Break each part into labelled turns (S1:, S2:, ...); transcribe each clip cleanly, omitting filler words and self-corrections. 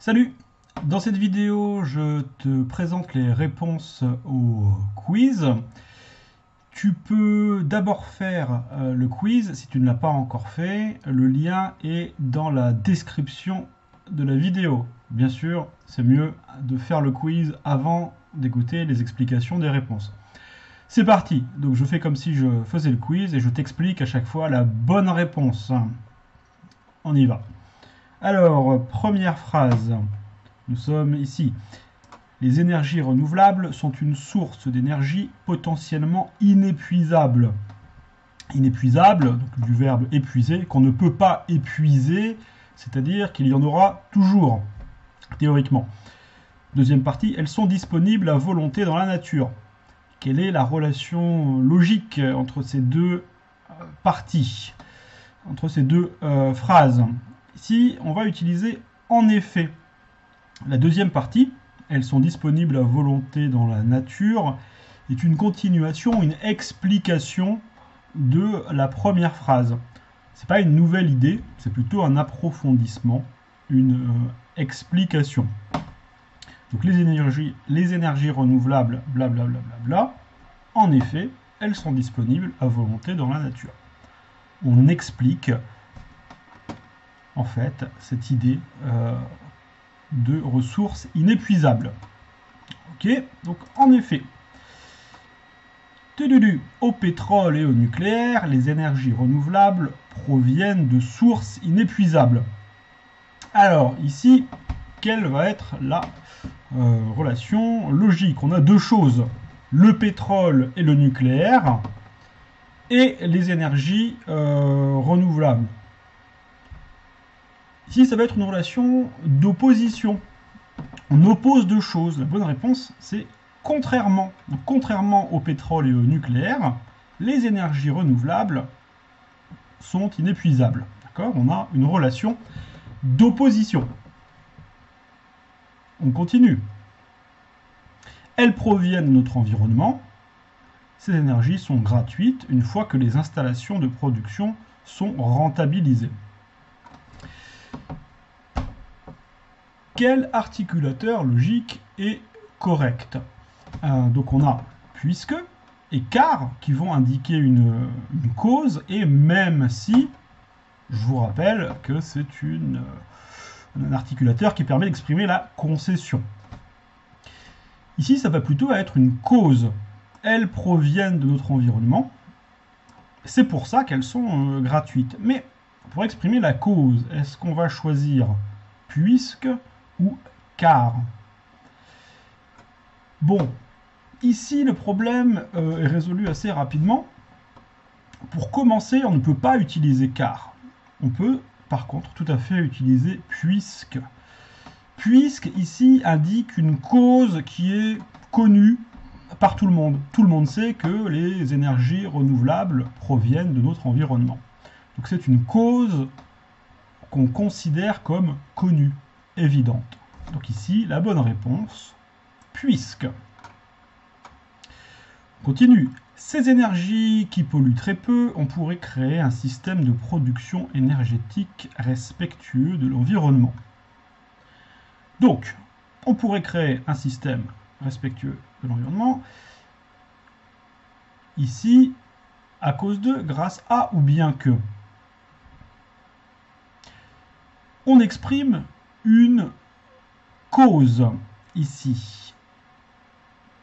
S1: Salut! Dans cette vidéo, je te présente les réponses au quiz. Tu peux d'abord faire le quiz si tu ne l'as pas encore fait. Le lien est dans la description de la vidéo. Bien sûr, c'est mieux de faire le quiz avant d'écouter les explications des réponses. C'est parti! Donc je fais comme si je faisais le quiz et je t'explique à chaque fois la bonne réponse. On y va. Alors, première phrase. Nous sommes ici. Les énergies renouvelables sont une source d'énergie potentiellement inépuisable. Inépuisable, donc du verbe épuiser, qu'on ne peut pas épuiser, c'est-à-dire qu'il y en aura toujours, théoriquement. Deuxième partie, elles sont disponibles à volonté dans la nature. Quelle est la relation logique entre ces deux parties, entre ces deux phrases? Ici, on va utiliser en effet. La deuxième partie, elles sont disponibles à volonté dans la nature, est une continuation, une explication de la première phrase. Ce n'est pas une nouvelle idée, c'est plutôt un approfondissement, une explication. Donc les énergies renouvelables, blablabla, en effet, elles sont disponibles à volonté dans la nature. On explique en fait cette idée de ressources inépuisables. Ok, donc en effet, au pétrole et au nucléaire, les énergies renouvelables proviennent de sources inépuisables. Alors ici, quelle va être la relation logique? On a deux choses, le pétrole et le nucléaire, et les énergies renouvelables. Ici, ça va être une relation d'opposition. On oppose deux choses. La bonne réponse, c'est contrairement. Donc, contrairement au pétrole et au nucléaire, les énergies renouvelables sont inépuisables. D'accord? On a une relation d'opposition. On continue. Elles proviennent de notre environnement. Ces énergies sont gratuites une fois que les installations de production sont rentabilisées. Quel articulateur logique est correct? Donc on a puisque et car qui vont indiquer une cause, et même si, je vous rappelle que c'est un articulateur qui permet d'exprimer la concession. Ici, ça va plutôt être une cause. Elles proviennent de notre environnement. C'est pour ça qu'elles sont gratuites. Mais pour exprimer la cause, est-ce qu'on va choisir puisque ou car? Bon, ici le problème est résolu assez rapidement. Pour commencer, on ne peut pas utiliser car. On peut par contre tout à fait utiliser puisque. Puisque ici indique une cause qui est connue par tout le monde. Tout le monde sait que les énergies renouvelables proviennent de notre environnement. Donc c'est une cause qu'on considère comme connue, évidente. Donc ici, la bonne réponse, puisque. On continue. Ces énergies qui polluent très peu, on pourrait créer un système de production énergétique respectueux de l'environnement. Donc, on pourrait créer un système respectueux de l'environnement, ici, à cause de, grâce à ou bien que. On exprime une cause ici.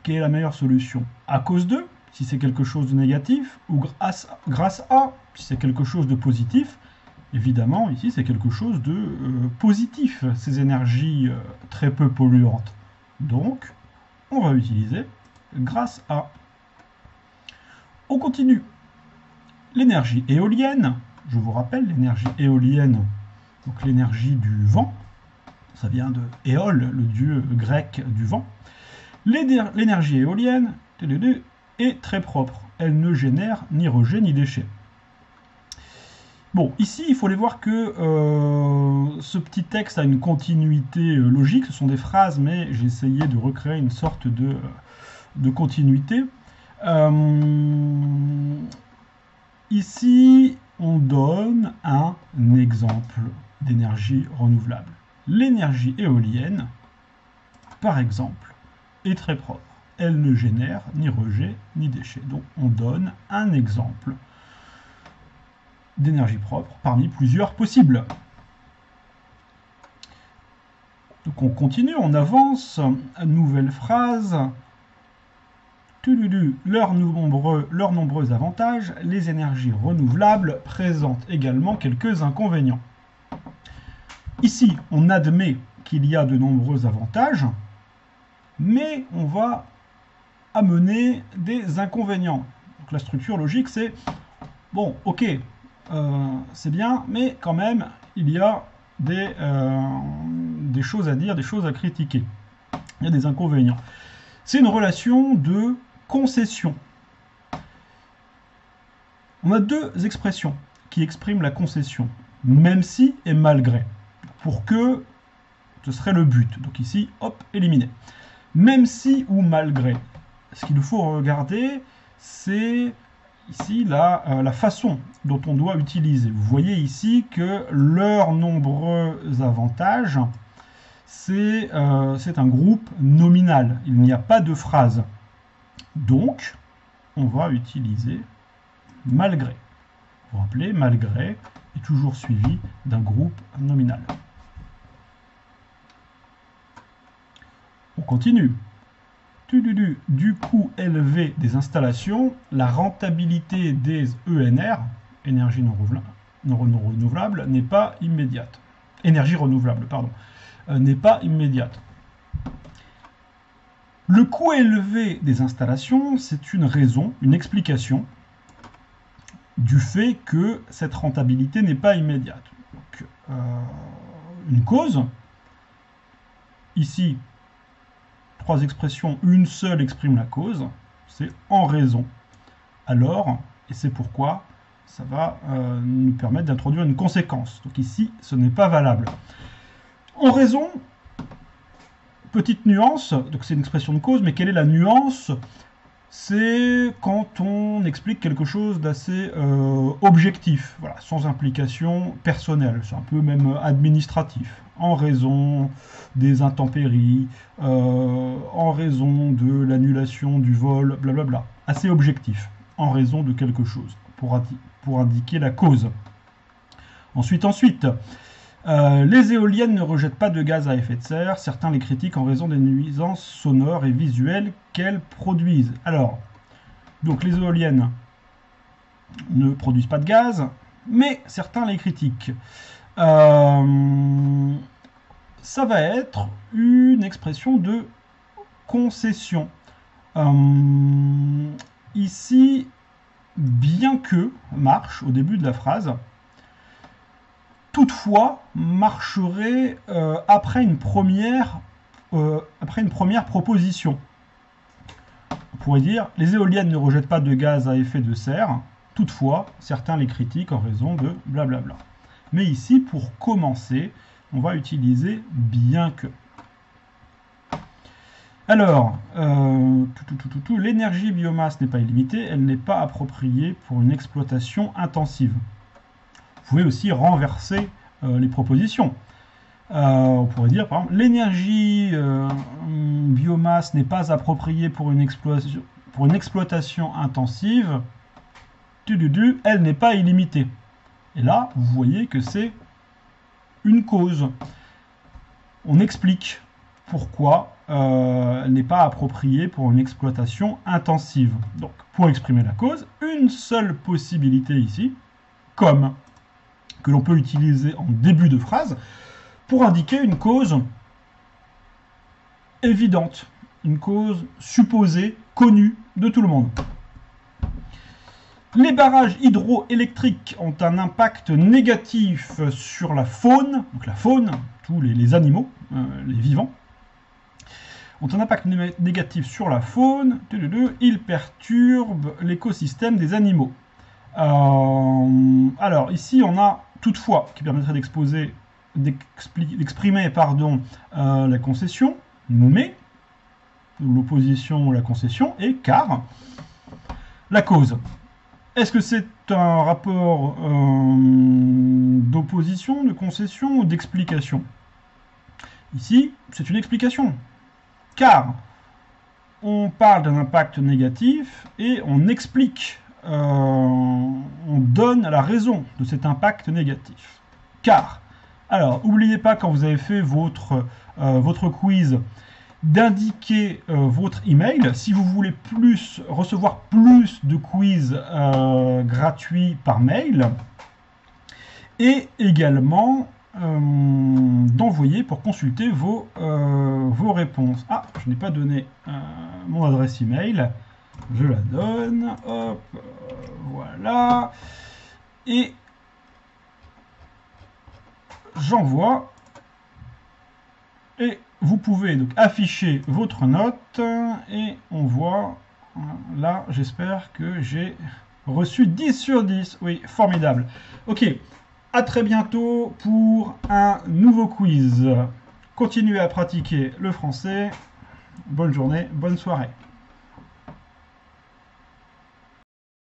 S1: Quelle est la meilleure solution? À cause de, si c'est quelque chose de négatif, ou grâce à, si c'est quelque chose de positif. Évidemment, ici, c'est quelque chose de positif, ces énergies très peu polluantes. Donc, on va utiliser grâce à. On continue. L'énergie éolienne, je vous rappelle, l'énergie éolienne, donc l'énergie du vent, ça vient de Éole, le dieu grec du vent. L'énergie éolienne est très propre. Elle ne génère ni rejets ni déchets. Bon, ici, il faut aller voir que ce petit texte a une continuité logique. Ce sont des phrases, mais j'ai essayé de recréer une sorte de continuité. Ici, on donne un exemple d'énergie renouvelable. l'énergie éolienne, par exemple, est très propre. Elle ne génère ni rejet ni déchets. Donc on donne un exemple d'énergie propre parmi plusieurs possibles. Donc on continue, on avance. Nouvelle phrase. Leurs nombreux avantages, les énergies renouvelables présentent également quelques inconvénients. Ici, on admet qu'il y a de nombreux avantages, mais on va amener des inconvénients. Donc la structure logique, c'est bon, ok, c'est bien, mais quand même, il y a des choses à dire, des choses à critiquer. Il y a des inconvénients. C'est une relation de concession. On a deux expressions qui expriment la concession, même si et malgré, pour que ce serait le but. Donc ici, hop, éliminé. Même si ou malgré. Ce qu'il faut regarder, c'est ici la façon dont on doit utiliser. Vous voyez ici que leurs nombreux avantages, c'est un groupe nominal. Il n'y a pas de phrase. Donc, on va utiliser malgré. Vous vous rappelez, malgré est toujours suivi d'un groupe nominal. On continue. Du coût élevé des installations, la rentabilité des ENR, énergie non renouvelable, n'est pas immédiate. Énergie renouvelable, pardon, n'est pas immédiate. Le coût élevé des installations, c'est une raison, une explication du fait que cette rentabilité n'est pas immédiate. Donc, une cause, ici, trois expressions, une seule exprime la cause, c'est en raison. Alors, et c'est pourquoi, ça va nous permettre d'introduire une conséquence. Donc ici, ce n'est pas valable. En raison, petite nuance, donc c'est une expression de cause, mais quelle est la nuance? C'est quand on explique quelque chose d'assez objectif, voilà, sans implication personnelle, c'est un peu même administratif. En raison des intempéries, en raison de l'annulation du vol, blablabla. Assez objectif, en raison de quelque chose, pour indiquer la cause. Ensuite, les éoliennes ne rejettent pas de gaz à effet de serre. Certains les critiquent en raison des nuisances sonores et visuelles qu'elles produisent. Alors, donc les éoliennes ne produisent pas de gaz, mais certains les critiquent. Ça va être une expression de concession. Ici, bien que marche au début de la phrase, toutefois marcherait après une première proposition. On pourrait dire les éoliennes ne rejettent pas de gaz à effet de serre, toutefois certains les critiquent en raison de blablabla. Mais ici, pour commencer, on va utiliser bien que. Alors, l'énergie biomasse n'est pas illimitée, elle n'est pas appropriée pour une exploitation intensive. Vous pouvez aussi renverser les propositions. On pourrait dire, par exemple, l'énergie biomasse n'est pas appropriée pour une exploitation intensive, elle n'est pas illimitée. Et là, vous voyez que c'est une cause. On explique pourquoi elle n'est pas appropriée pour une exploitation intensive. Donc, pour exprimer la cause, une seule possibilité ici, comme, que l'on peut utiliser en début de phrase, pour indiquer une cause évidente, une cause supposée, connue de tout le monde. Les barrages hydroélectriques ont un impact négatif sur la faune, donc la faune, tous les animaux, les vivants, ont un impact négatif sur la faune, ils perturbent l'écosystème des animaux. Alors ici on a toutefois qui permettrait d'exprimer la concession, mais l'opposition à la concession est car la cause. Est-ce que c'est un rapport d'opposition, de concession ou d'explication? Ici, c'est une explication. Car on parle d'un impact négatif et on explique, on donne la raison de cet impact négatif. Car, alors, n'oubliez pas quand vous avez fait votre quiz d'indiquer votre email. Si vous voulez recevoir plus de quiz gratuits par mail, et également d'envoyer pour consulter vos réponses. Ah, je n'ai pas donné mon adresse email. Je la donne. Hop, voilà. Et j'envoie. Et vous pouvez donc afficher votre note. Et on voit. Là, j'espère que j'ai reçu 10 sur 10. Oui, formidable. Ok. À très bientôt pour un nouveau quiz. Continuez à pratiquer le français. Bonne journée, bonne soirée.